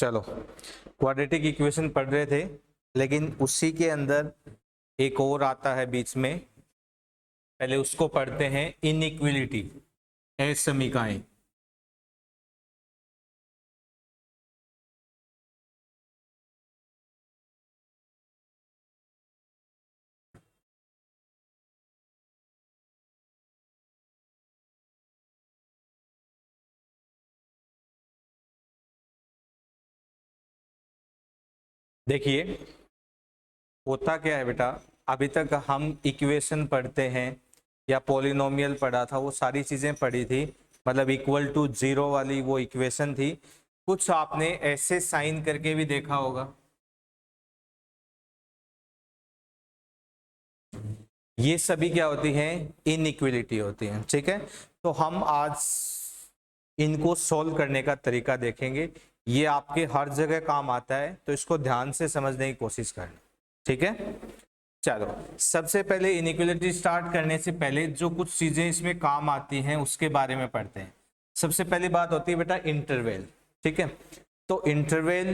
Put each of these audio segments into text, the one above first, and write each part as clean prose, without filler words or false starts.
चलो quadratic equation पढ़ रहे थे, लेकिन उसी के अंदर एक और आता है बीच में, पहले उसको पढ़ते हैं। इनइक्वलिटी, असमीकाएं। देखिए होता क्या है बेटा, अभी तक हम इक्वेशन पढ़ते हैं या पॉलिनोमियल पढ़ा था, वो सारी चीजें पढ़ी थी, मतलब इक्वल टू जीरो वाली वो इक्वेशन थी। कुछ आपने ऐसे साइन करके भी देखा होगा, ये सभी क्या होती हैं? इनइक्वलिटी होती हैं। ठीक है, तो हम आज इनको सोल्व करने का तरीका देखेंगे। ये आपके हर जगह काम आता है, तो इसको ध्यान से समझने की कोशिश करना। ठीक है, चलो सबसे पहले इनइक्वलिटी स्टार्ट करने से पहले जो कुछ चीजें इसमें काम आती हैं उसके बारे में पढ़ते हैं। सबसे पहली बात होती है बेटा इंटरवल। ठीक है, तो इंटरवल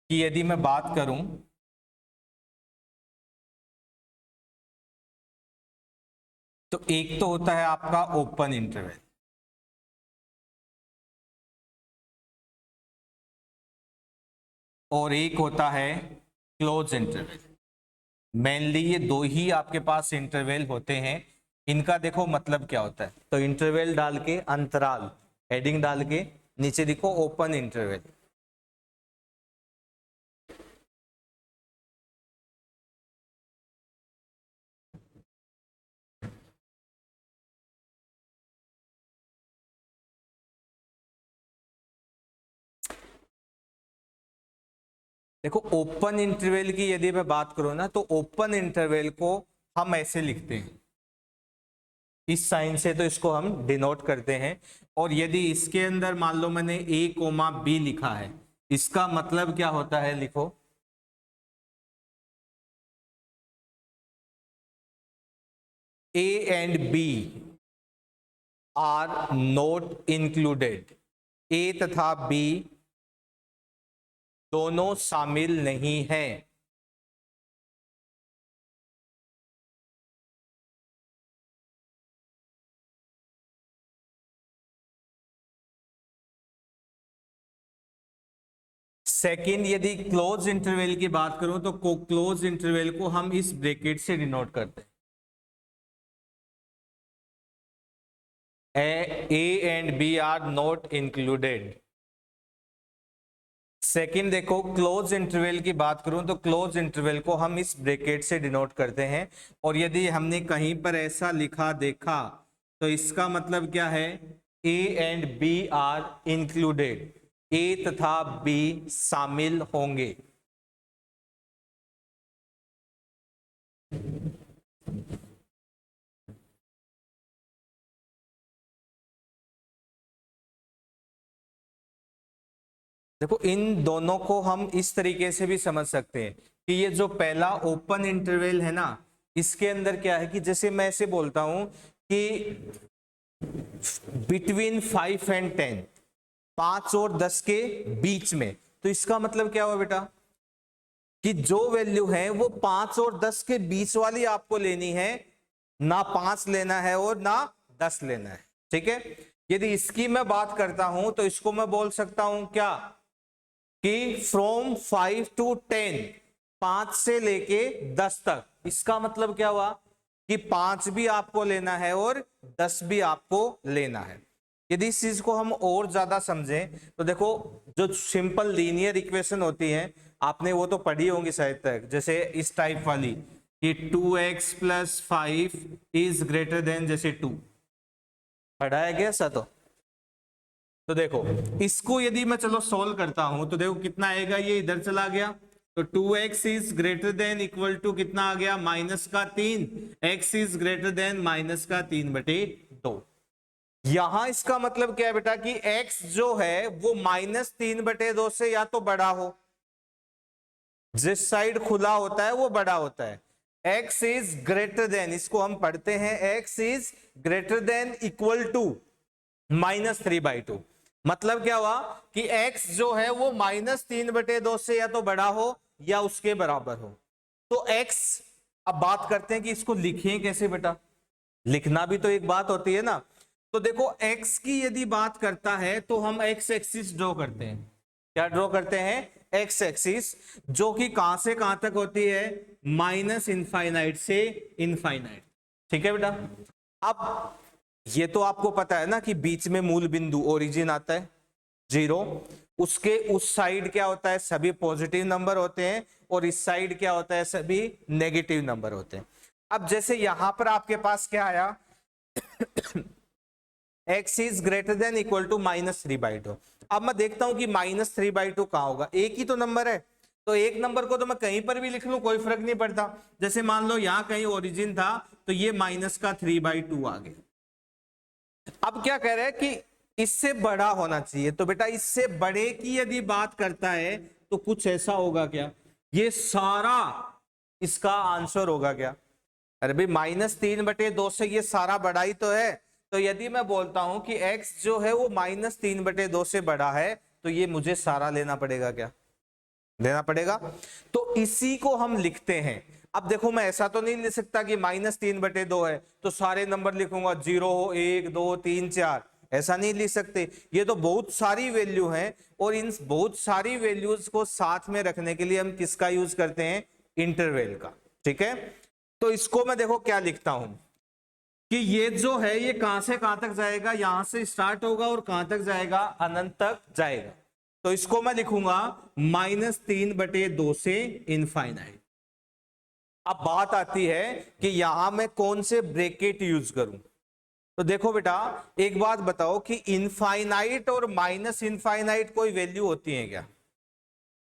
की यदि मैं बात करूं तो एक तो होता है आपका ओपन इंटरवल, और एक होता है क्लोज इंटरवल। मेनली ये दो ही आपके पास इंटरवल होते हैं। इनका देखो मतलब क्या होता है, तो इंटरवल डाल के अंतराल, हेडिंग डाल के नीचे लिखो ओपन इंटरवल। देखो ओपन इंटरवल की यदि मैं बात करूं ना, तो ओपन इंटरवल को हम ऐसे लिखते हैं, इस साइन से, तो इसको हम डिनोट करते हैं। और यदि इसके अंदर मान लो मैंने ए कोमा बी लिखा है, इसका मतलब क्या होता है, लिखो A and B are not included. A तथा बी दोनों शामिल नहीं हैं। सेकंड, यदि क्लोज इंटरवल की बात करूं तो क्लोज इंटरवल को हम इस ब्रैकेट से डिनोट करते हैं, A and B are not included. Second देखो, क्लोज इंटरवल की बात करूं तो क्लोज इंटरवल को हम इस ब्रैकेट से डिनोट करते हैं। और यदि हमने कहीं पर ऐसा लिखा देखा तो इसका मतलब क्या है, A and B are included, A तथा बी शामिल होंगे। देखो इन दोनों को हम इस तरीके से भी समझ सकते हैं कि ये जो पहला ओपन इंटरवल है ना, इसके अंदर क्या है कि जैसे मैं ऐसे बोलता हूं कि बिटवीन 5 एंड 10, 5 और 10 के बीच में, तो इसका मतलब क्या हुआ बेटा कि जो वैल्यू है वो 5 और 10 के बीच वाली आपको लेनी है, ना 5 लेना है और ना 10 लेना है। ठीक है, यदि इसकी मैं बात करता हूं तो इसको मैं बोल सकता हूं क्या कि फ्रॉम 5 टू 10, 5 से लेके 10 तक। इसका मतलब क्या हुआ कि 5 भी आपको लेना है और 10 भी आपको लेना है। यदि इस चीज को हम और ज्यादा समझें तो देखो, जो सिंपल लीनियर इक्वेशन होती है आपने वो तो पढ़ी होंगी शायद तक, जैसे इस टाइप वाली कि 2x + 5 इज ग्रेटर देन, जैसे 2 पढ़ा है क्या ऐसा? तो देखो इसको यदि मैं चलो सोल्व करता हूं तो देखो कितना आएगा, ये इधर चला गया, तो 2x is greater than equal to कितना आ गया, -3, x इज ग्रेटर देन -3/2। यहां इसका मतलब क्या है बेटा कि x जो है वो -3/2 से या तो बड़ा हो, जिस साइड खुला होता है वो बड़ा होता है। x इज ग्रेटर देन, इसको हम पढ़ते हैं x is greater than equal to -3/2। मतलब क्या हुआ कि x जो है वो -3/2 से या तो बड़ा हो या उसके बराबर हो। तो x, अब बात करते हैं कि इसको लिखें कैसे बेटा, लिखना भी तो एक बात होती है ना। तो देखो x की यदि बात करता है तो हम x एक्सिस ड्रॉ करते हैं। क्या ड्रॉ करते हैं? x एक्सिस, जो कि कहां से कहां तक होती है? -इनफाइनाइट से इनफाइनाइट। ठीक है बेटा। अब ये तो आपको पता है ना कि बीच में मूल बिंदु ओरिजिन आता है 0, उसके उस साइड क्या होता है? सभी पॉजिटिव नंबर होते हैं, और इस साइड क्या होता है? सभी नेगेटिव नंबर होते हैं। अब जैसे यहां पर आपके पास क्या आया? x is greater than equal to -3/2। अब मैं देखता हूं कि -3/2 कहां होगा, एक ही तो नंबर है, तो एक नंबर को तो मैं कहीं पर भी लिख लूं, कोई फर्क नहीं पड़ता। जैसे मान लो यहां कहीं ओरिजिन था, तो ये -3/2 आ गया। अब क्या कह रहे हैं कि इससे बड़ा होना चाहिए, तो बेटा इससे बड़े की यदि बात करता है तो कुछ ऐसा होगा क्या? ये सारा इसका आंसर होगा क्या? अरे भाई -3/2 से ये सारा बड़ा ही तो है। तो यदि मैं बोलता हूं कि x जो है वो -3/2 से बड़ा है, तो ये मुझे सारा लेना पड़ेगा, क्या लेना पड़ेगा? तो इसी को हम लिखते हैं। अब देखो मैं ऐसा तो नहीं लिख सकता कि -3/2 है तो सारे नंबर लिखूंगा 0 1 2 3 4, ऐसा नहीं लिख सकते। ये तो बहुत सारी वैल्यू हैं, और इन बहुत सारी वैल्यूज को साथ में रखने के लिए हम किसका यूज करते हैं? इंटरवल का। ठीक है, तो इसको मैं देखो क्या लिखता हूं कि ये जो है ये कहां से कहां तक जाएगा? यहां से स्टार्ट होगा और कहां तक जाएगा? अनंत तक जाएगा। तो इसको मैं लिखूंगा -3/2 से इनफाइनाइट। अब बात आती है कि यहां मैं कौन से ब्रैकेट यूज करूं। तो देखो बेटा एक बात बताओ कि इनफाइनाइट और माइनस इनफाइनाइट कोई वैल्यू होती है क्या?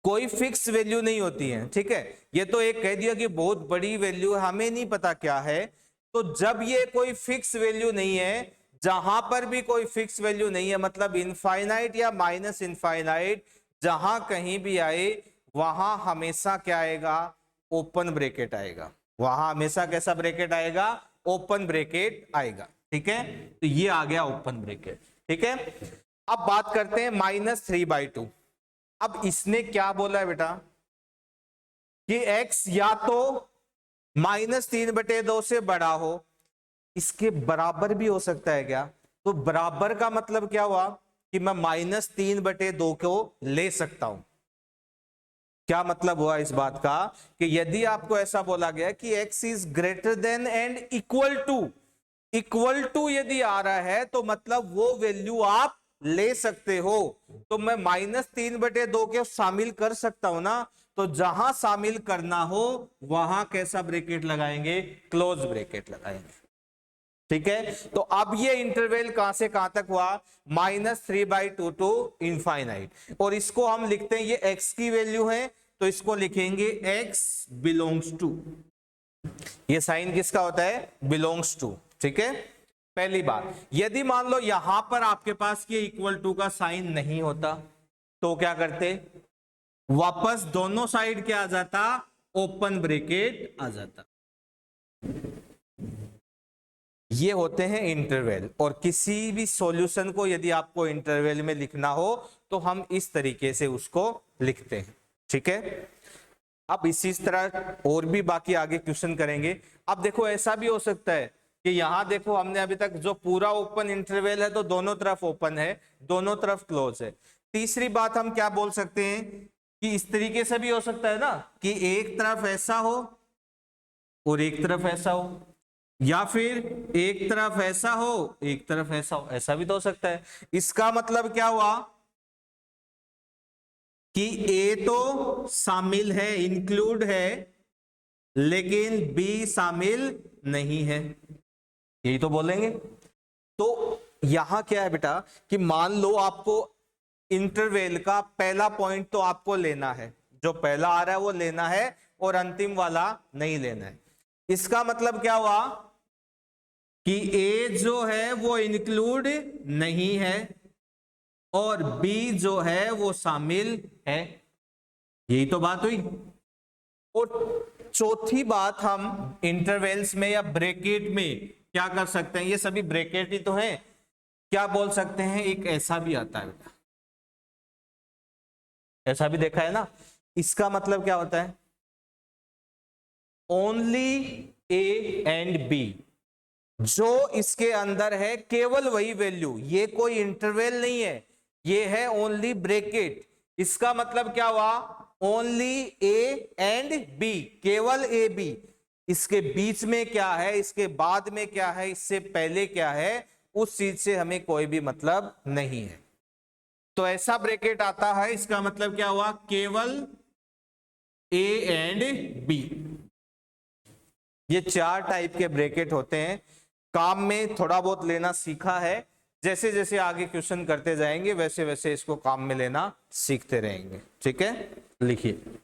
कोई फिक्स वैल्यू नहीं होती है। ठीक है, ये तो एक कह दिया कि बहुत बड़ी वैल्यू है, हमें नहीं पता क्या है। तो जब ये कोई फिक्स वैल्यू नहीं है, जहां पर भी कोई फिक्स वैल्यू नहीं है, मतलब इनफाइनाइट या माइनस इनफाइनाइट, जहां कहीं भी आए वहां हमेशा क्या आएगा? ओपन ब्रैकेट आएगा। वहां हमेशा कैसा ब्रैकेट आएगा? ओपन ब्रैकेट आएगा। ठीक है, तो ये आ गया ओपन ब्रैकेट। ठीक है, अब बात करते हैं -3/2। अब इसने क्या बोला है बेटा कि x या तो -3/2 से बड़ा हो, इसके बराबर भी हो सकता है क्या? तो बराबर का मतलब क्या हुआ कि मैं -3/2 को ले सकता हूं। क्या मतलब हुआ इस बात का कि यदि आपको ऐसा बोला गया कि x is greater than and equal to यदि आ रहा है, तो मतलब वो वैल्यू आप ले सकते हो। तो मैं -3/2 के शामिल कर सकता हूं ना, तो जहां शामिल करना हो वहां कैसा ब्रैकेट लगाएंगे? क्लोज ब्रैकेट लगाएंगे। ठीक है, तो अब ये इंटरवल कहां से कहां तक हुआ? -3/2 टू इनफाइनाइट। और इसको हम लिखते हैं, ये x की वैल्यू है, तो इसको लिखेंगे x बिलोंग्स टू। ये साइन किसका होता है? Belongs to. ठीक है, पहली बात। यदि मान लो यहां पर आपके पास ये इक्वल टू का साइन नहीं होता, तो क्या करते? वापस दोनों साइड क्या आ जाता? ओपन ब्रैकेट आ जाता। ये होते हैं इंटरवल, और किसी भी सॉल्यूशन को यदि आपको इंटरवल में लिखना हो तो हम इस तरीके से उसको लिखते हैं। ठीक है, अब इसी तरह और भी बाकी आगे क्वेश्चन करेंगे। अब देखो ऐसा भी हो सकता है कि यहां देखो हमने अभी तक जो पूरा ओपन इंटरवल है तो दोनों तरफ ओपन है, दोनों तरफ क्लोज है। तीसरी बात हम क्या बोल सकते हैं कि इस तरीके से भी हो सकता है ना कि एक तरफ ऐसा हो और एक तरफ ऐसा हो, या फिर एक तरफ ऐसा हो एक तरफ ऐसा हो, ऐसा भी तो हो सकता है। इसका मतलब क्या हुआ कि A तो शामिल है, इंक्लूड है, लेकिन B शामिल नहीं है, यही तो बोलेंगे। तो यहां क्या है बेटा कि मान लो आपको इंटरवल का पहला पॉइंट तो आपको लेना है, जो पहला आ रहा है वो लेना है, और अंतिम वाला नहीं लेना है। इसका मतलब क्या हुआ कि A जो है वो इंक्लूड नहीं है और B जो है वो शामिल है, यही तो बात हुई। और चौथी बात, हम इंटरवल्स में या ब्रैकेट में क्या कर सकते हैं? ये सभी ब्रैकेट ही तो हैं। क्या बोल सकते हैं, एक ऐसा भी आता है बेटा, ऐसा भी देखा है ना। इसका मतलब क्या होता है, ओनली ए एंड बी, जो इसके अंदर है केवल वही वैल्यू, ये कोई इंटरवल नहीं है, ये है ओनली ब्रैकेट। इसका मतलब क्या हुआ, ओनली ए एंड बी, केवल ए बी। इसके बीच में क्या है, इसके बाद में क्या है, इससे पहले क्या है, उस चीज से हमें कोई भी मतलब नहीं है। तो ऐसा ब्रैकेट आता है, इसका मतलब क्या हुआ, केवल ए एंड बी। ये 4 टाइप के ब्रैकेट होते हैं। काम में थोड़ा बहुत लेना सीखा है, जैसे जैसे आगे क्वेश्चन करते जाएंगे वैसे वैसे इसको काम में लेना सीखते रहेंगे। ठीक है, लिखिए।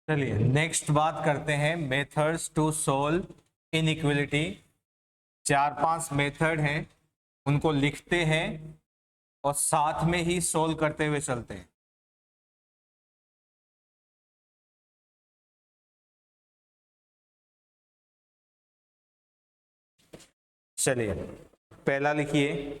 चलिए नेक्स्ट बात करते हैं, methods to solve inequality. 4-5 method हैं, उनको लिखते हैं और साथ में ही सोल्व करते हुए चलते हैं। चलिए पहला लिखिए,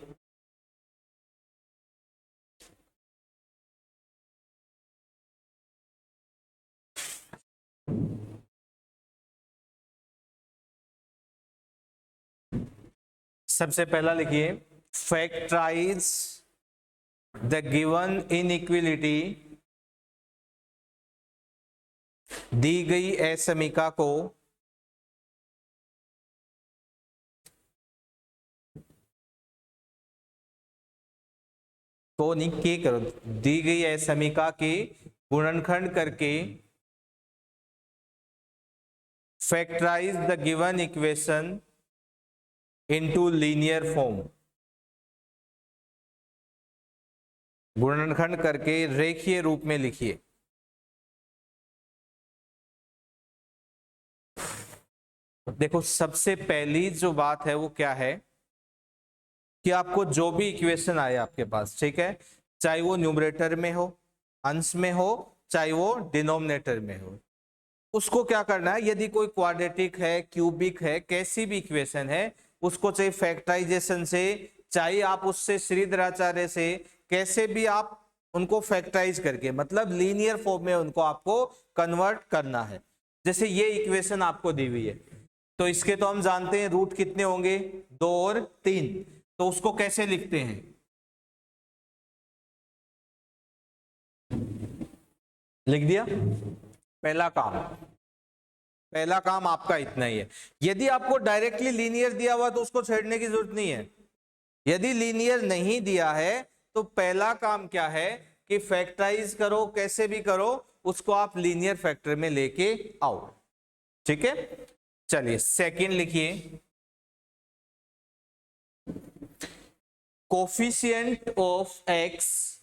सबसे पहला लिखिए, फैक्टराइज द गिवन इनइक्वलिटी। दी गई असमीका को नहीं के करो, दी गई असमीका के गुणनखंड करके factorise the given equation into linear form. गुणनखंड करके रेखीय रूप में लिखिए। देखो सबसे पहली जो बात है वो क्या है कि आपको जो भी इक्वेशन आए आपके पास, ठीक है, चाहे वो न्यूमरेटर में हो, अंश में हो, चाहे वो डिनोमिनेटर में हो, उसको क्या करना है, यदि कोई क्वाड्रेटिक है, क्यूबिक है, कैसी भी इक्वेशन है, उसको चाहे फैक्टराइजेशन से, चाहे आप उससे श्रीधराचार्य से, कैसे भी आप उनको फैक्टराइज करके, मतलब लीनियर फॉर्म में उनको आपको कन्वर्ट करना है। जैसे ये इक्वेशन आपको दी हुई है, तो इसके तो हम जानते हैं रूट कितने होंगे, 2 और 3, तो उसको कैसे लिखते हैं, लिख दिया। पहला काम आपका इतना ही है। यदि आपको डायरेक्टली लीनियर दिया हुआ तो उसको छेड़ने की जरूरत नहीं है। यदि लीनियर नहीं दिया है तो पहला काम क्या है कि फैक्टराइज करो, कैसे भी करो, उसको आप लीनियर फैक्टर में लेके आओ, ठीक है। चलिए सेकंड लिखिए, coefficient of x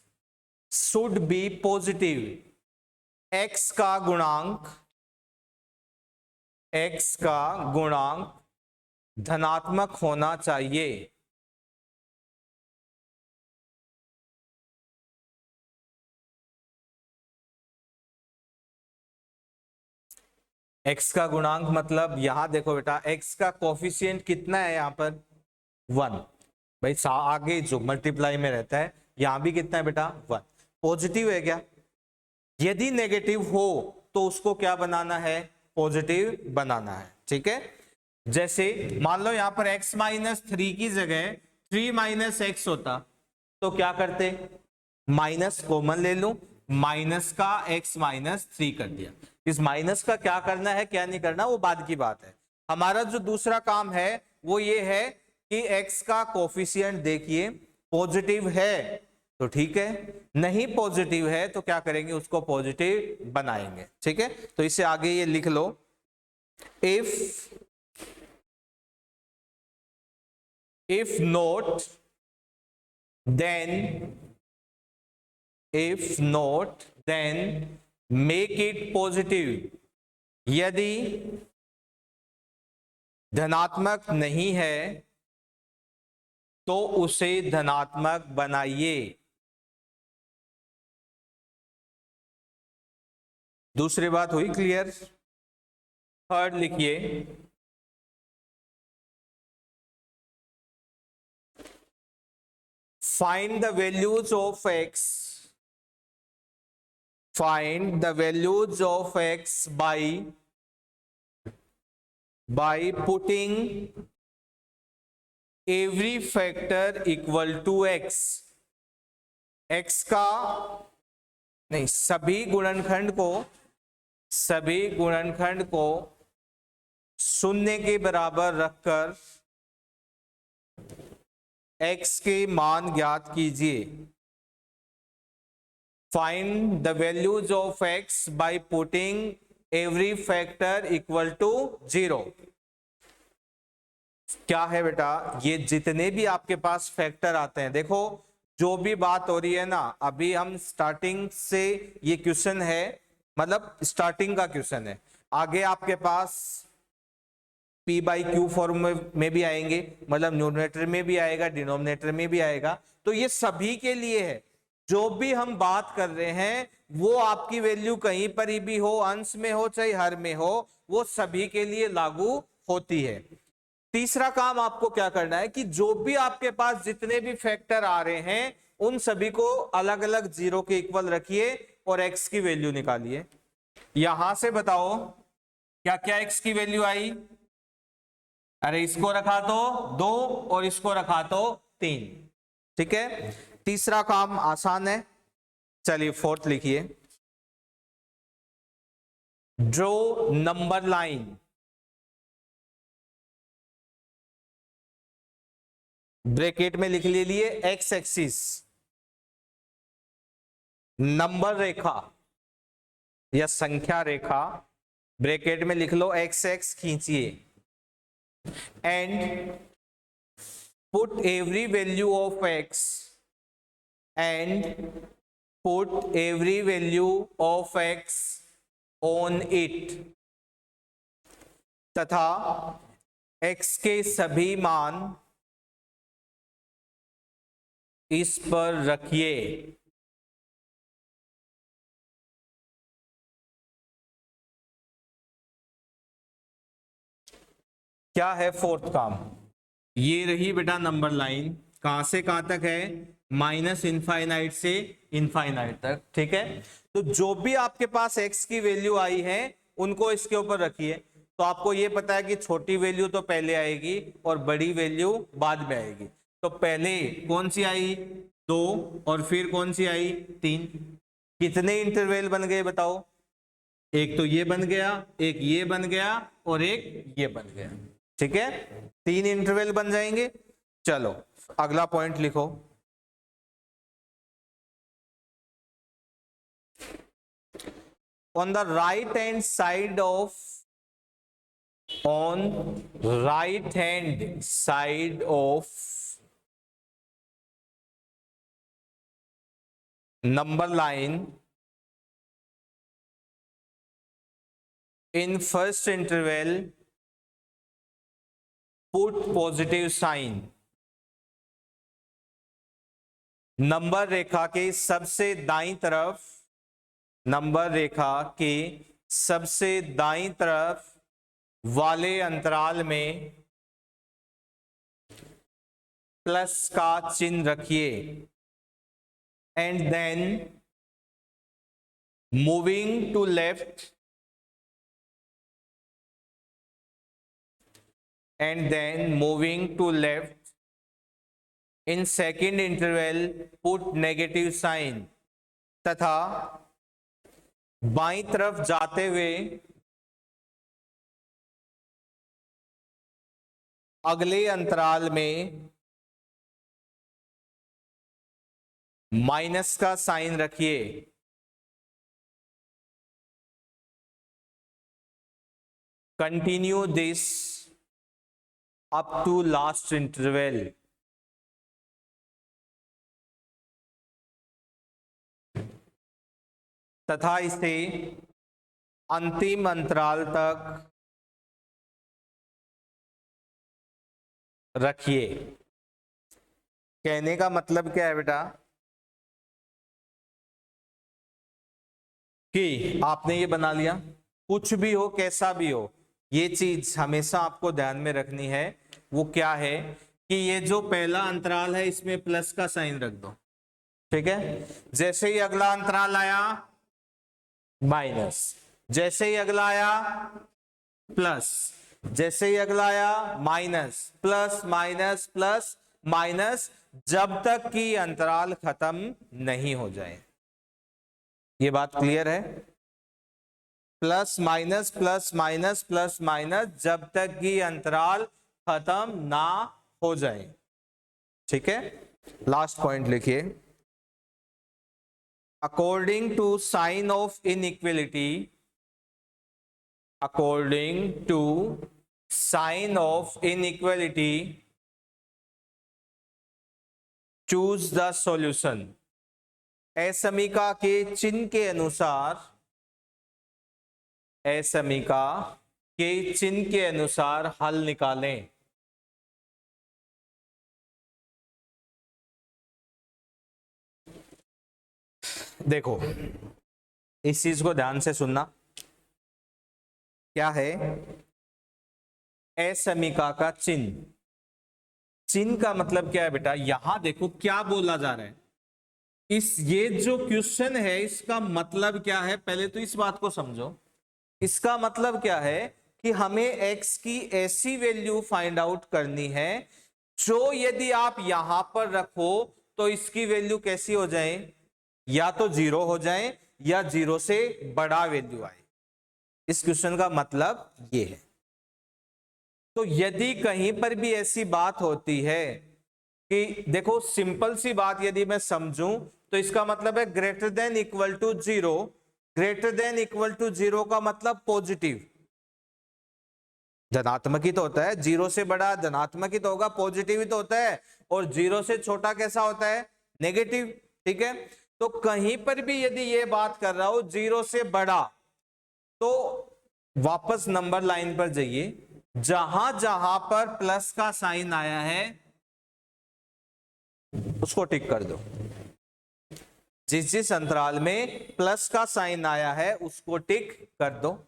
should be positive. X का गुणांक धनात्मक होना चाहिए। एक्स का गुणांक मतलब यहां देखो बेटा, एक्स का कोफिशिएंट कितना है, यहां पर 1। भाई आगे जो मल्टीप्लाई में रहता है, यहां भी कितना है बेटा, 1। पॉजिटिव है क्या, यदि नेगेटिव हो तो उसको क्या बनाना है, पॉजिटिव बनाना है, ठीक है। जैसे मान लो यहां पर x-3 की जगह 3 - x होता, तो क्या करते, माइनस कॉमन ले लूं, माइनस का x-3 कर दिया। इस माइनस का क्या करना है क्या नहीं करना वो बाद की बात है। हमारा जो दूसरा काम है वो ये है कि x का कोफिशिएंट देखिए, पॉजिटिव है तो ठीक है, नहीं पॉजिटिव है तो क्या करेंगे, उसको पॉजिटिव बनाएंगे, ठीक है। तो इसे आगे ये लिख लो, if not then make it positive। यदि धनात्मक नहीं है तो उसे धनात्मक बनाइए। दूसरी बात हुई क्लियर। थर्ड लिखिए, find the values of x by putting every factor equal to x। x का नहीं, सभी गुणनखंड को शून्य के बराबर रखकर x के मान ज्ञात कीजिए। Find the values of x by putting every factor equal to 0। क्या है बेटा, ये जितने भी आपके पास फैक्टर आते हैं, देखो जो भी बात हो रही है ना, अभी हम स्टार्टिंग से, ये क्वेश्चन है मतलब स्टार्टिंग का क्वेश्चन है, आगे आपके पास p/q फॉर्म में भी आएंगे, मतलब न्यूमरेटर में भी आएगा, डिनोमिनेटर में भी आएगा। तो ये सभी के लिए है, जो भी हम बात कर रहे हैं वो आपकी वैल्यू कहीं पर भी हो, अंश में हो चाहे हर में हो, वो सभी के लिए लागू होती है। तीसरा काम आपको क्या करना है कि जो भी आपके पास जितने भी फैक्टर आ रहे हैं उन सभी को अलग अलग 0 के इक्वल रखिए और x की वैल्यू निकालिए। यहां से बताओ क्या क्या x की वैल्यू आई, अरे इसको रखा तो 2 और इसको रखा तो 3, ठीक है। तीसरा काम आसान है। चलिए फोर्थ लिखिए, ड्रॉ नंबर लाइन। ब्रैकेट में लिख लीजिए एक्स एक्सिस, नंबर रेखा या संख्या रेखा, ब्रैकेट में लिख लो एक्स एक्स खींचिए, and put every value of X on it. तथा x के सभी मान इस पर रखिए। क्या है फोर्थ काम? ये रही बेटा नंबर लाइन, कहां से कहां तक है? माइनस इनफाइनाइट से इनफाइनाइट तक, ठीक है। तो जो भी आपके पास x की वैल्यू आई है उनको इसके ऊपर रखिए। तो आपको ये पता है कि छोटी वैल्यू तो पहले आएगी और बड़ी वैल्यू बाद में आएगी। तो पहले कौन सी आई? 2, और फिर कौन सी आई? 3। कितने इंटरवल बन गए बताओ? एक तो ये बन गया, एक ये बन गया और एक ये बन गया, ठीक है। 3 इंटरवल बन जाएंगे। चलो अगला पॉइंट लिखो। on the right hand side of number line in first interval put positive sign। Number रेखा के सबसे दाईं तरफ, नंबर रेखा के सबसे दाईं तरफ वाले अंतराल में प्लस का चिन्ह रखिए। And then moving to left, and then moving to left in second interval put negative sign। तथा बाईं तरफ जाते हुए अगले अंतराल में माइनस का साइन रखिए। Continue this up to last interval. तथा इसे अंतिम अंतराल तक रखिए। कहने का मतलब क्या है बेटा? कि आपने ये बना लिया, कुछ भी हो कैसा भी हो, ये चीज हमेशा आपको ध्यान में रखनी है। वो क्या है कि ये जो पहला अंतराल है इसमें प्लस का साइन रख दो, ठीक है। जैसे ही अगला अंतराल आया माइनस, जैसे ही अगला आया प्लस, जैसे ही अगला आया minus, plus minus plus minus, जब तक कि अंतराल खत्म नहीं हो जाए। ये बात क्लियर है? Plus minus plus minus plus minus, जब तक कि अंतराल खत्म ना हो जाए, ठीक है। लास्ट पॉइंट लिखिए। According to sign of inequality, according to sign of inequality choose the solution. असमीका के चिन्ह के अनुसार, असमीका के चिन्ह के अनुसार हल निकालें। देखो इस चीज को ध्यान से सुनना। क्या है असमीका का चिन्ह? चिन्ह का मतलब क्या है बेटा? यहां देखो क्या बोला जा रहा है। इस ये जो क्वेश्चन है इसका मतलब क्या है, पहले तो इस बात को समझो। इसका मतलब क्या है कि हमें x की ऐसी वैल्यू फाइंड आउट करनी है जो यदि आप यहां पर रखो तो इसकी वैल्यू कैसी हो जाए? या तो 0 हो जाए या 0 से बड़ा वैल्यू आए। इस क्वेश्चन का मतलब ये है। तो यदि कहीं पर भी ऐसी बात होती है कि देखो सिंपल सी बात यदि मैं समझूं तो इसका मतलब है greater than equal to 0। Greater than equal to 0 का मतलब पॉजिटिव, धनात्मक ही तो होता है। 0 से बड़ा धनात्मक ही तो होगा, पॉजिटिव ही तो होता है। और 0 से छोटा कैसा होता है? नेगेटिव, ठीक है। तो कहीं पर भी यदि ये बात कर रहा हो 0 से बड़ा, तो वापस नंबर लाइन पर जाइए, जहां जहां पर प्लस का साइन आया है उसको टिक कर दो। जिस जिस अंतराल में प्लस का साइन आया है उसको टिक कर दो।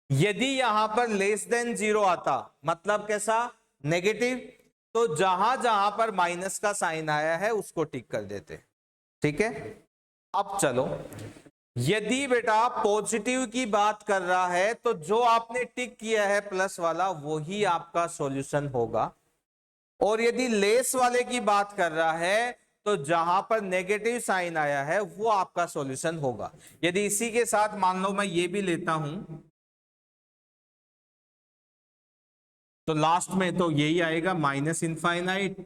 यदि यहां पर लेस देन जीरो आता, मतलब कैसा, नेगेटिव, तो जहां जहां पर माइनस का साइन आया है उसको टिक कर देते। ठीक है, अब चलो, यदि बेटा पॉजिटिव की बात कर रहा है तो जो आपने टिक किया है प्लस वाला वही आपका सॉल्यूशन होगा, और यदि लेस वाले की बात कर रहा है तो जहां पर नेगेटिव साइन आया है वो आपका सॉल्यूशन होगा। यदि इसी के साथ मान लो मैं ये भी लेता हूं, तो लास्ट में तो यही आएगा, minus infinite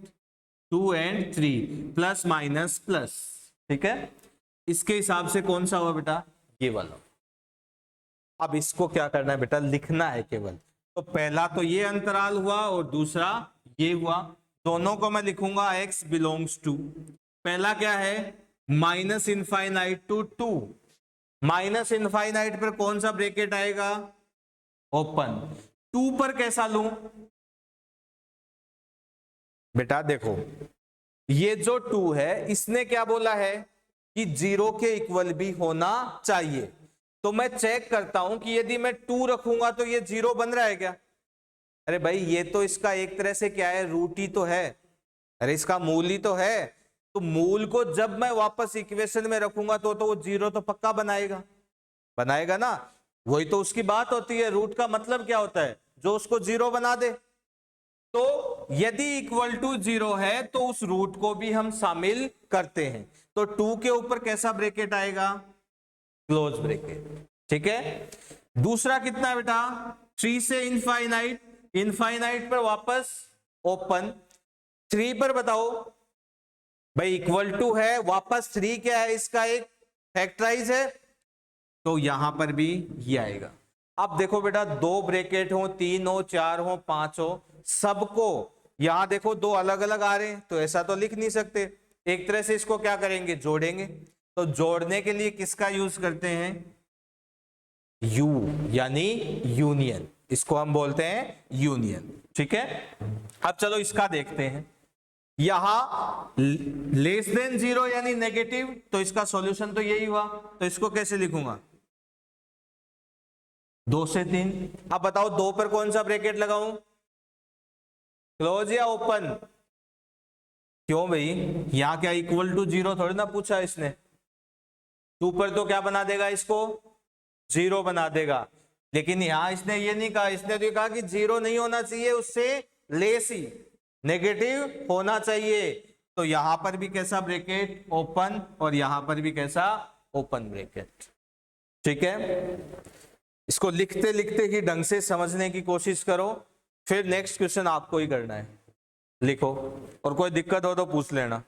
2 and 3 plus minus plus. ठीक है, इसके हिसाब से कौन सा हुआ बेटा, ये वाला। अब इसको क्या करना है बेटा, लिखना है केवल। तो पहला तो ये अंतराल हुआ और दूसरा ये हुआ, दोनों को मैं लिखूंगा x बिलोंग्स टू, पहला क्या है minus infinite to 2, minus infinite पर कौन सा ब्रैकेट आएगा, ओपन। 2 पर कैसा लूं बेटा, देखो ये जो 2 है इसने क्या बोला है कि 0 के इक्वल भी होना चाहिए, तो मैं चेक करता हूं कि यदि मैं 2 रखूंगा तो ये 0 बन रहा है क्या। अरे भाई ये तो इसका एक तरह से क्या है, रूट ही तो है, अरे इसका मूल ही तो है, तो मूल को जब मैं वापस इक्वेशन में रखूंगा तो वो 0 तो पक्का बनाएगा, बनाएगा ना। वही तो उसकी बात होती है, रूट का मतलब क्या होता है, जो उसको 0 बना दे। तो यदि इक्वल टू 0 है तो उस रूट को भी हम शामिल करते हैं, तो 2 के ऊपर कैसा ब्रैकेट आएगा, क्लोज ब्रैकेट। ठीक है, दूसरा कितना है बेटा, 3 से इनफाइनाइट, इनफाइनाइट पर वापस ओपन, 3 पर बताओ भाई इक्वल टू है, वापस 3 क्या है, इसका एक फैक्टराइज है, तो यहां पर भी ये आएगा। अब देखो बेटा, 2 ब्रैकेट हो, 3 हो, 4 हो, 5 हो, सबको यहां देखो 2 अलग अलग आ रहे हैं, तो ऐसा तो लिख नहीं सकते, एक तरह से इसको क्या करेंगे, जोड़ेंगे। तो जोड़ने के लिए किसका यूज करते हैं, यू, यानी यूनियन, इसको हम बोलते हैं यूनियन। ठीक है, अब चलो इसका देखते हैं। यहां लेस देन 0 यानी नेगेटिव, तो इसका सॉल्यूशन तो यही हुआ, तो इसको कैसे लिखूंगा, 2 से 3। अब बताओ 2 पर कौन सा ब्रैकेट लगाऊं, क्लोज या ओपन, क्यों भाई, यहां क्या इक्वल टू 0 थोड़ी ना पूछा इसने, 2 पर तो क्या बना देगा इसको, 0 बना देगा, लेकिन यहां इसने ये नहीं कहा, इसने तो ये कहा कि 0 नहीं होना चाहिए, उससे लेस ही नेगेटिव होना चाहिए, तो यहां पर भी कैसा ब्रैकेट, ओपन, और यहां पर भी कैसा, ओपन ब्रैकेट। ठीक है, इसको लिखते लिखते ही ढंग से समझने की कोशिश करो, फिर नेक्स्ट क्वेश्चन आपको ही करना है, लिखो, और कोई दिक्कत हो तो पूछ लेना।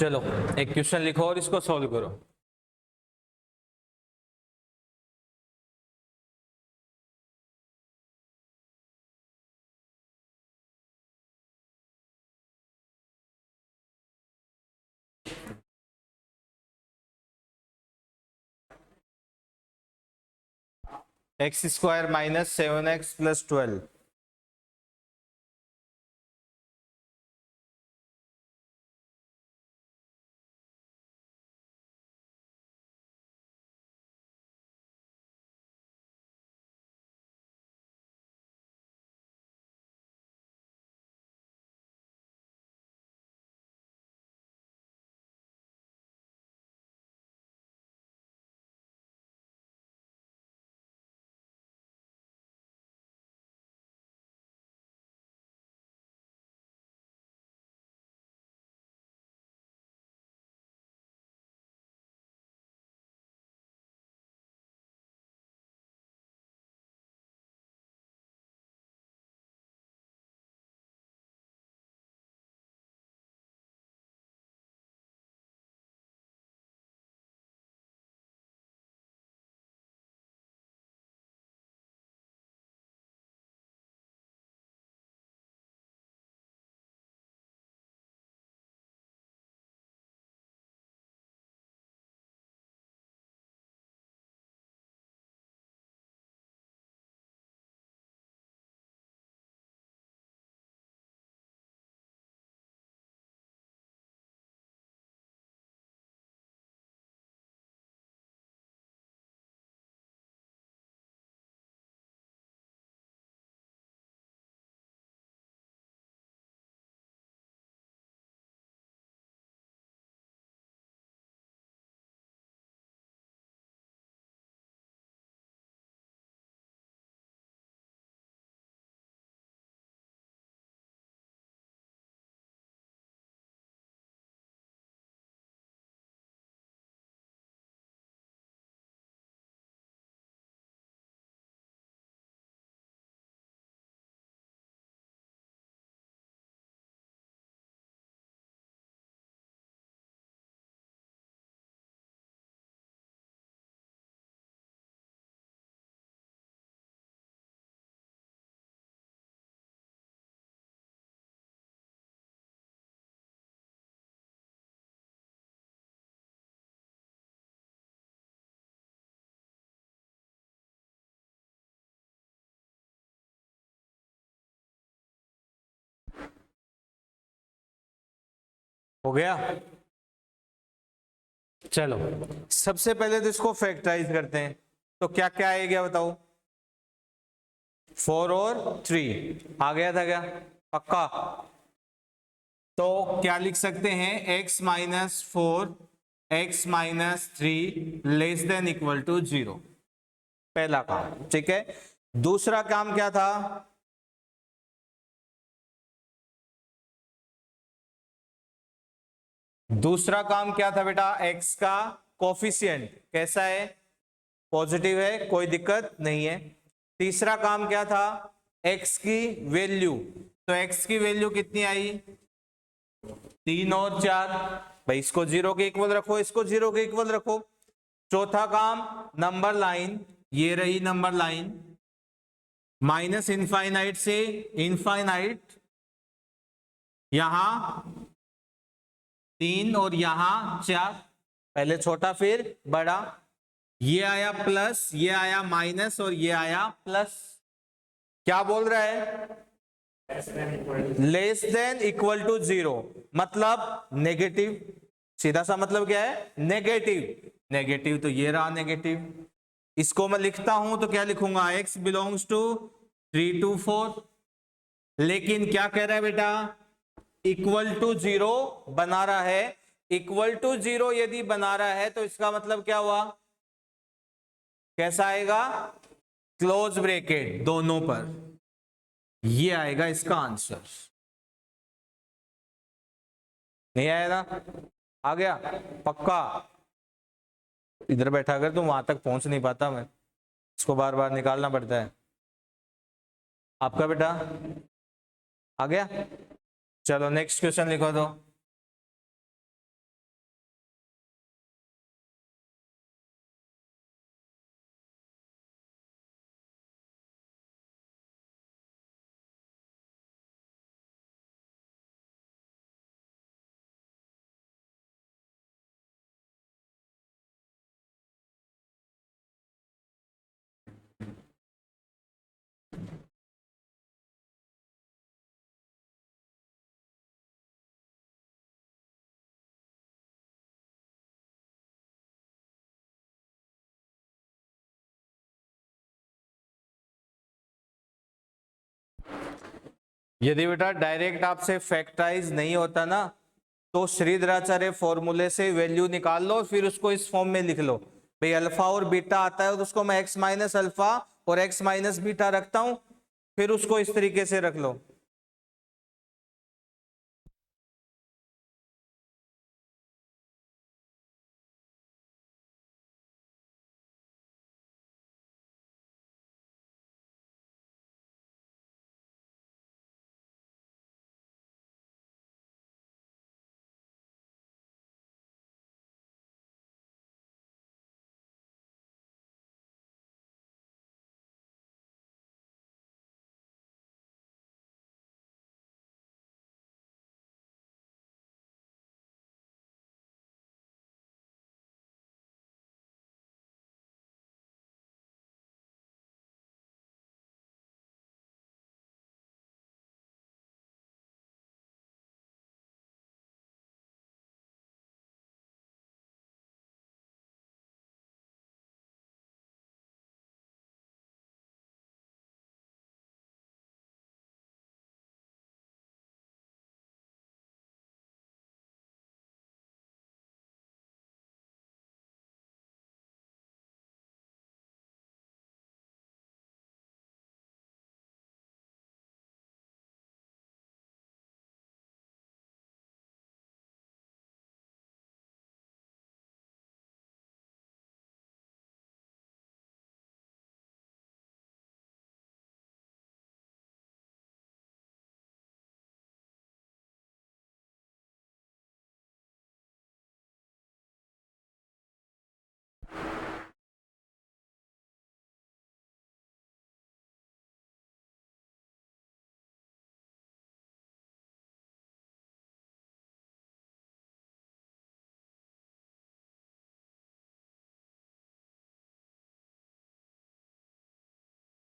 चलो एक क्वेश्चन लिखो और इसको सॉल्व करो। x² minus 7x plus 12। हो गया। चलो सबसे पहले तो इसको फैक्टराइज करते हैं। तो क्या क्या आएगा बताओ। 4 और 3 आ गया था क्या? पक्का। तो क्या लिख सकते हैं? x minus 4 x minus 3 less than equal to 0। पहला काम ठीक है। दूसरा काम क्या था? दूसरा काम क्या था बेटा? x का कोफिशिएंट कैसा है? पॉजिटिव है, कोई दिक्कत नहीं है। तीसरा काम क्या था? x की वैल्यू। तो x की वैल्यू कितनी आई? 3 और 4। भाई इसको 0 के इक्वल रखो, इसको 0 के इक्वल रखो। चौथा काम नंबर लाइन, ये रही नंबर लाइन, माइनस इनफाइनाइट से इनफाइनाइट, यहां 3 और यहां 4। पहले छोटा फिर बड़ा। ये आया प्लस, ये आया माइनस और ये आया प्लस। क्या बोल रहा है? लेस देन इक्वल टू 0 मतलब नेगेटिव। सीधा सा मतलब क्या है? नेगेटिव। नेगेटिव तो ये रहा नेगेटिव। इसको मैं लिखता हूं तो क्या लिखूंगा? x belongs to 3 to 4। लेकिन क्या कह रहा है बेटा? इक्वल टू 0 बना रहा है। इक्वल टू 0 यदि बना रहा है तो इसका मतलब क्या हुआ? कैसा आएगा? क्लोज ब्रैकेट दोनों पर। ये आएगा इसका आंसर। नहीं आया ना? आ गया पक्का? इधर बैठा कर तुम वहां तक पहुंच नहीं पाता, मैं इसको बार बार निकालना पड़ता है। आपका बेटा आ गया? चलो नेक्स्ट क्वेश्चन लिखो तो। यदि बेटा डायरेक्ट आपसे फैक्टराइज नहीं होता ना, तो श्रीधराचार्य फॉर्मूले से वैल्यू निकाल लो, फिर उसको इस फॉर्म में लिख लो। भाई अल्फा और बीटा आता है तो उसको मैं एक्स माइनस अल्फा और एक्स माइनस बीटा रखता हूं, फिर उसको इस तरीके से रख लो।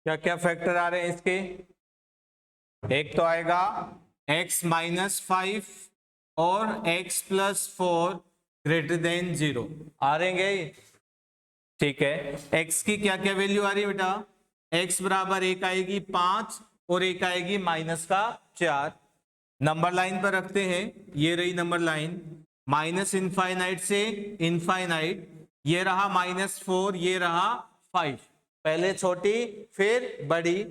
क्या क्या फैक्टर आ रहे हैं इसके? एक तो आएगा x माइनस 5 और x प्लस 4 ग्रेटर देन 0 आ रहेंगे। ठीक है, x की क्या क्या वैल्यू आ रही है बेटा? x बराबर एक आएगी 5 और एक आएगी माइनस का 4। नंबर लाइन पर रखते हैं, ये रही नंबर लाइन, माइनस इनफाइनाइट से इनफाइनाइट, ये रहा -4, ये रहा 5, पहले छोटी फिर बड़ी,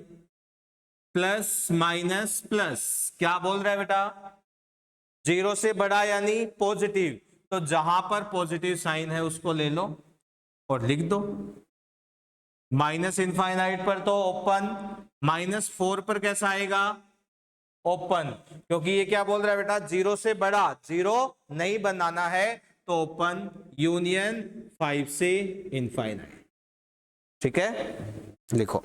प्लस माइनस प्लस, क्या बोल रहा है बेटा? 0 से बड़ा यानी पॉजिटिव, तो जहां पर पॉजिटिव साइन है उसको ले लो और लिख दो। माइनस इनफाइनाइट पर तो ओपन, -4 पर कैसा आएगा? ओपन, क्योंकि ये क्या बोल रहा है बेटा? 0 से बड़ा, 0 नहीं बनाना है तो ओपन यूनियन 5 से इनफाइनाइट। ठीक है, लिखो।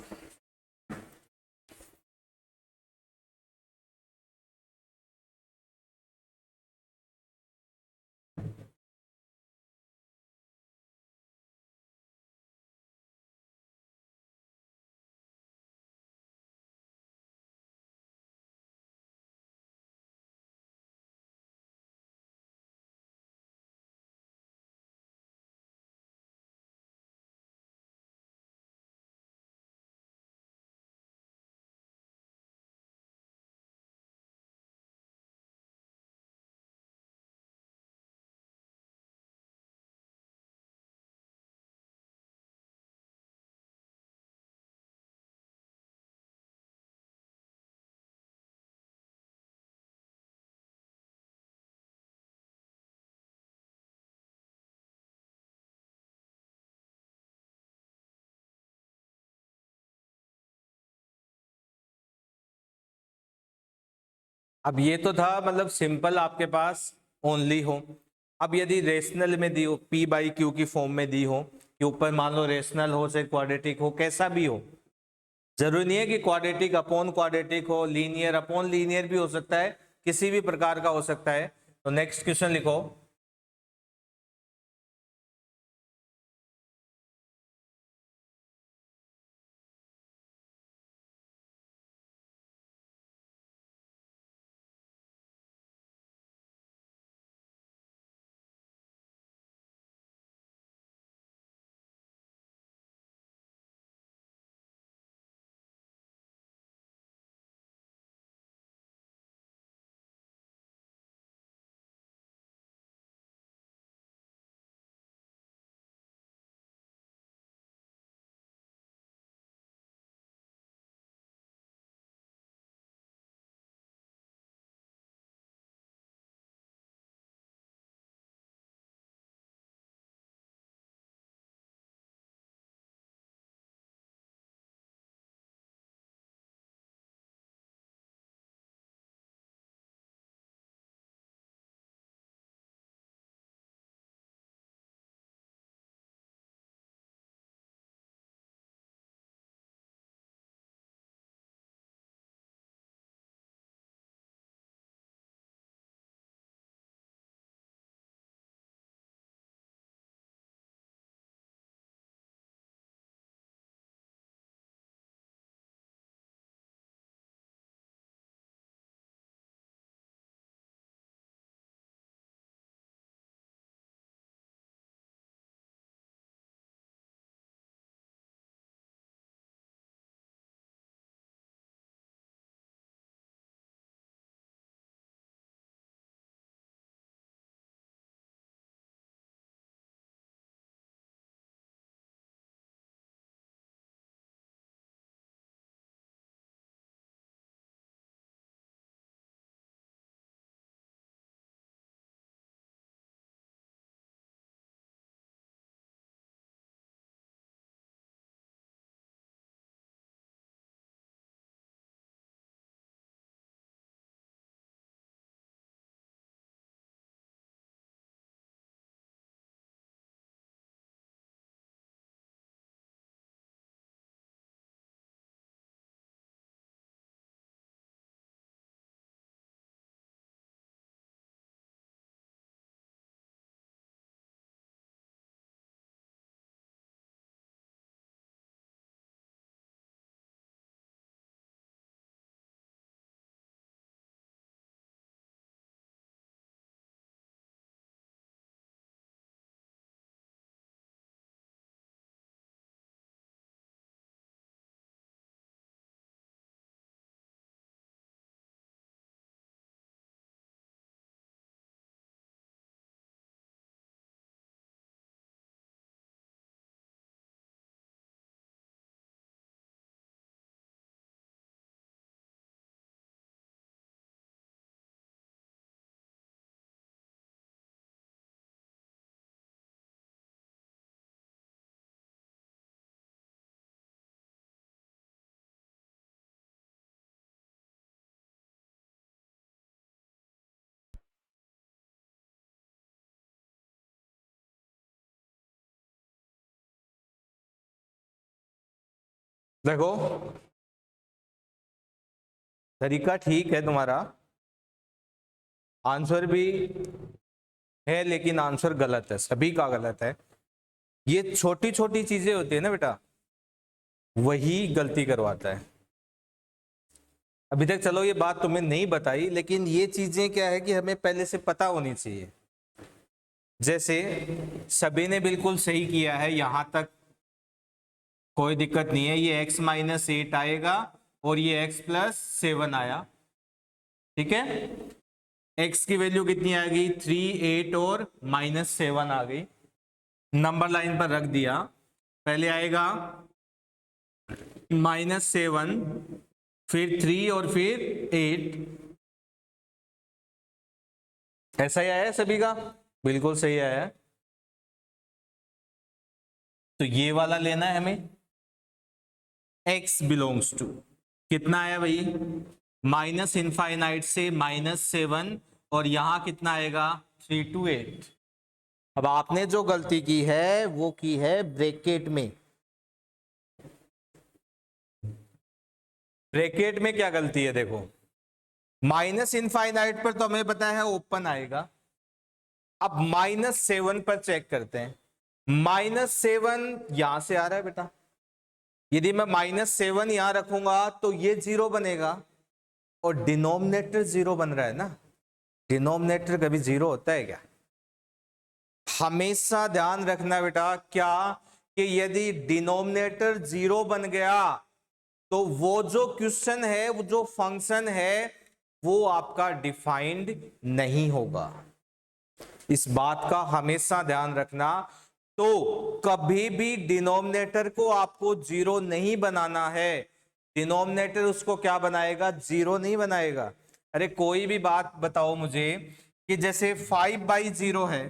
अब ये तो था मतलब सिंपल आपके पास ओनली हो। अब यदि रेशनल में दी हो, पी बाई क्यू की फॉर्म में दी हो, कि ऊपर मान लो रेशनल हो चाहे क्वाड्रेटिक हो, कैसा भी हो, जरूरी नहीं है कि क्वाड्रेटिक अपॉन क्वाड्रेटिक हो, लीनियर अपॉन लीनियर भी हो सकता है, किसी भी प्रकार का हो सकता है। तो नेक्स्ट क्वेश्चन लिखो। देखो तरीका ठीक है तुम्हारा, आंसर भी है लेकिन आंसर गलत है, सभी का गलत है। ये छोटी छोटी चीजें होती है ना बेटा, वही गलती करवाता है। अभी तक चलो ये बात तुम्हें नहीं बताई, लेकिन ये चीजें क्या है कि हमें पहले से पता होनी चाहिए। जैसे सभी ने बिल्कुल सही किया है, यहां तक कोई दिक्कत नहीं है। ये x-8 आएगा और ये x+7 आया, ठीक है। x की वैल्यू कितनी आ गई, 3, 8 और -7 आ गई। नंबर लाइन पर रख दिया। पहले आएगा -7, फिर 3 और फिर 8। ऐसा ही आया है सभी का, बिल्कुल सही आया है। तो ये वाला लेना है हमें, x बिलोंग्स टू कितना आया भाई, -∞ से -7, और यहां कितना आएगा 3 to 8। अब आपने जो गलती की है वो की है ब्रैकेट में। ब्रैकेट में क्या गलती है देखो, -∞ पर तो हमें पता है ओपन आएगा। अब -7 पर चेक करते हैं। -7 यहां से आ रहा है बेटा, यदि मैं -7 यहां रखूंगा तो ये 0 बनेगा, और डिनोमिनेटर 0 बन रहा है ना। डिनोमिनेटर कभी 0 होता है क्या? हमेशा ध्यान रखना बेटा क्या, कि यदि डिनोमिनेटर 0 बन गया तो वो जो क्वेश्चन है, वो जो फंक्शन है, वो आपका डिफाइंड नहीं होगा। इस बात का हमेशा ध्यान रखना। तो कभी भी डिनोमिनेटर को आपको 0 नहीं बनाना है। डिनोमिनेटर उसको क्या बनाएगा, 0 नहीं बनाएगा। अरे कोई भी बात बताओ मुझे कि जैसे 5/0 है,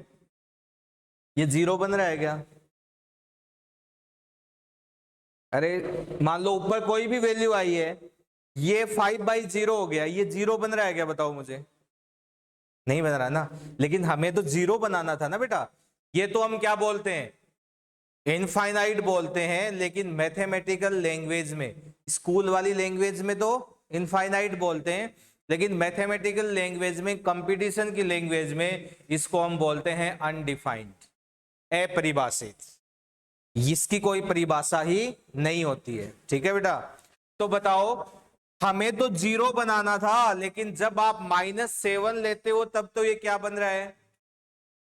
ये 0 बन रहा है क्या? अरे मान लो ऊपर कोई भी वैल्यू आई है, ये 5/0 हो गया, ये 0 बन रहा है क्या, बताओ मुझे? नहीं बन रहा ना। लेकिन हमें तो 0 बनाना था ना बेटा। ये तो हम क्या बोलते हैं, इनफाइनाइट बोलते हैं, लेकिन मैथमेटिकल लैंग्वेज में, स्कूल वाली लैंग्वेज में तो इनफाइनाइट बोलते हैं, लेकिन मैथमेटिकल लैंग्वेज में, कंपटीशन की लैंग्वेज में इसको हम बोलते हैं अनडिफाइंड, अपरिभाषित। इसकी कोई परिभाषा ही नहीं होती है, ठीक है बेटा। तो बताओ, हमें तो 0 बनाना था, लेकिन जब आप -7 लेते हो तब तो ये क्या बन रहा है,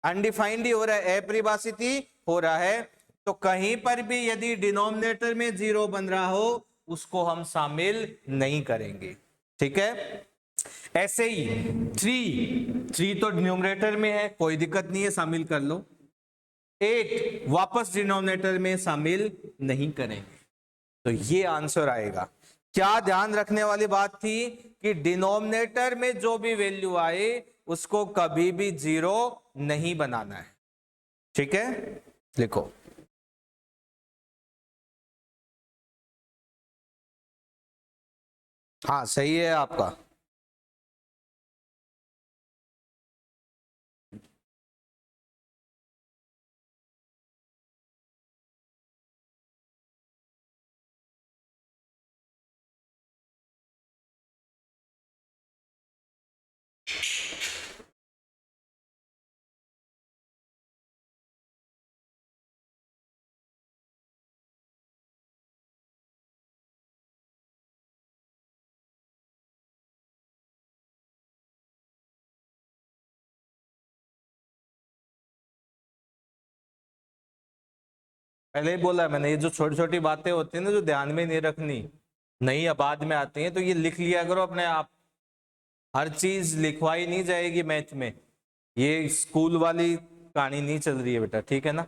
अनडिफाइंड ही हो रहा है, अपरिभाषित ही हो रहा है। तो कहीं पर भी यदि डिनोमिनेटर में 0 बन रहा हो, उसको हम शामिल नहीं करेंगे, ठीक है। ऐसे ही 3 तो डिनोमिनेटर में है, कोई दिक्कत नहीं है, शामिल कर लो। 8 वापस डिनोमिनेटर में शामिल नहीं करेंगे। तो ये आंसर आएगा। क्या ध्यान रखने वाली बात थी कि डिनोमिनेटर में जो भी वैल्यू आए उसको कभी भी 0 नहीं बनाना है, ठीक है। लिखो, हाँ सही है आपका। पहले ही बोला मैंने, ये जो छोटी छोटी बातें होती है ना, जो ध्यान में नहीं रखनी, नहीं अब बाद में आती हैं, तो ये लिख लिया करो अपने आप। हर चीज लिखवाई नहीं जाएगी मैथ में, ये स्कूल वाली कहानी नहीं चल रही है बेटा, ठीक है ना।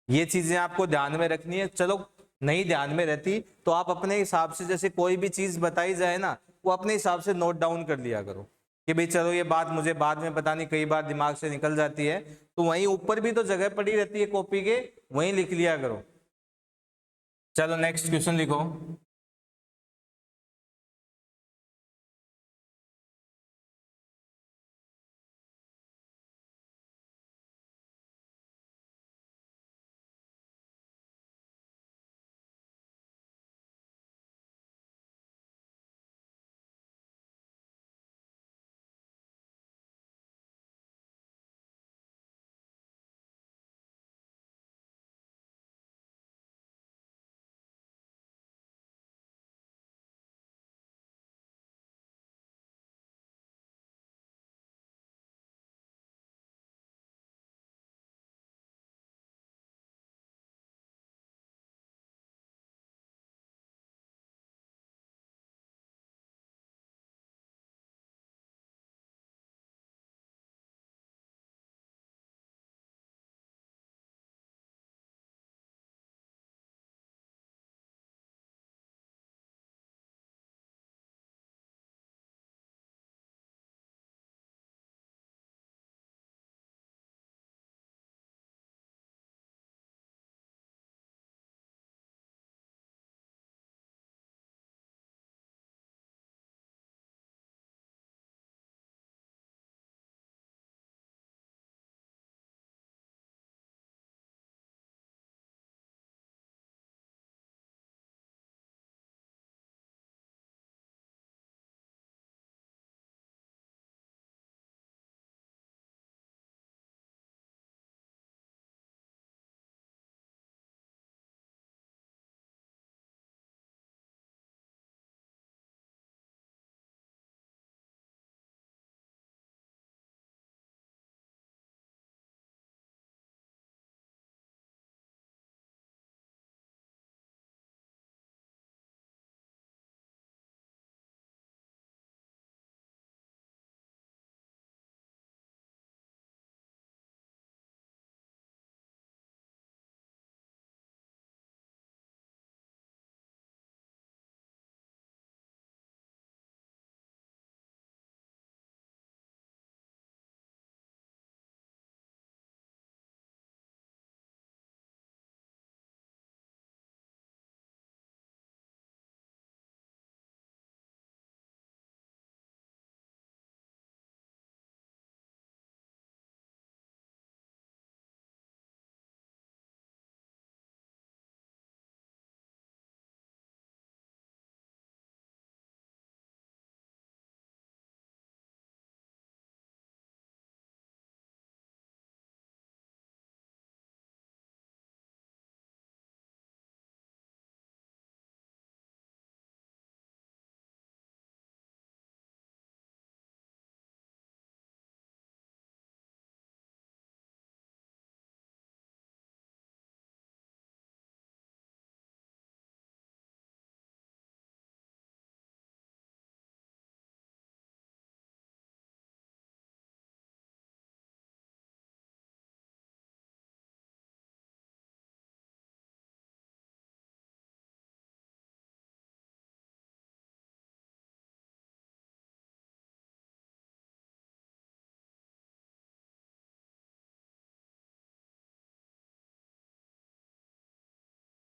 ये चीजें आपको ध्यान में रखनी है। चलो नहीं ध्यान में रहती तो आप अपने हिसाब से, जैसे कोई भी चीज बताई जाए ना, वो अपने हिसाब से नोट डाउन कर लिया करो कि भाई चलो ये बात मुझे बाद में बतानी, कई बार दिमाग से निकल जाती है, तो वहीं ऊपर भी तो जगह पड़ी रहती है कॉपी के, वहीं लिख लिया करो। चलो नेक्स्ट क्वेश्चन लिखो।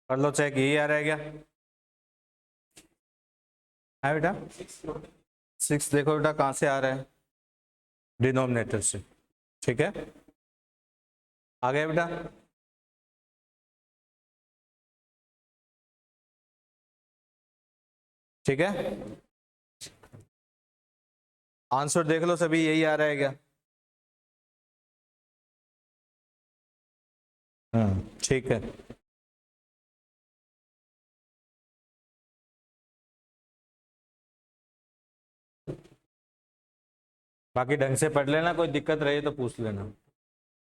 कर लो चेक, यही आ रहा है क्या? है बेटा 6, देखो बेटा कहाँ से आ रहा है, डिनोमिनेटर से। ठीक है, आ गया बेटा। ठीक है, आंसर देख लो सभी, यही आ रहा है क्या? ठीक है। बाकी ढंग से पढ़ लेना, कोई दिक्कत रही तो पूछ लेना।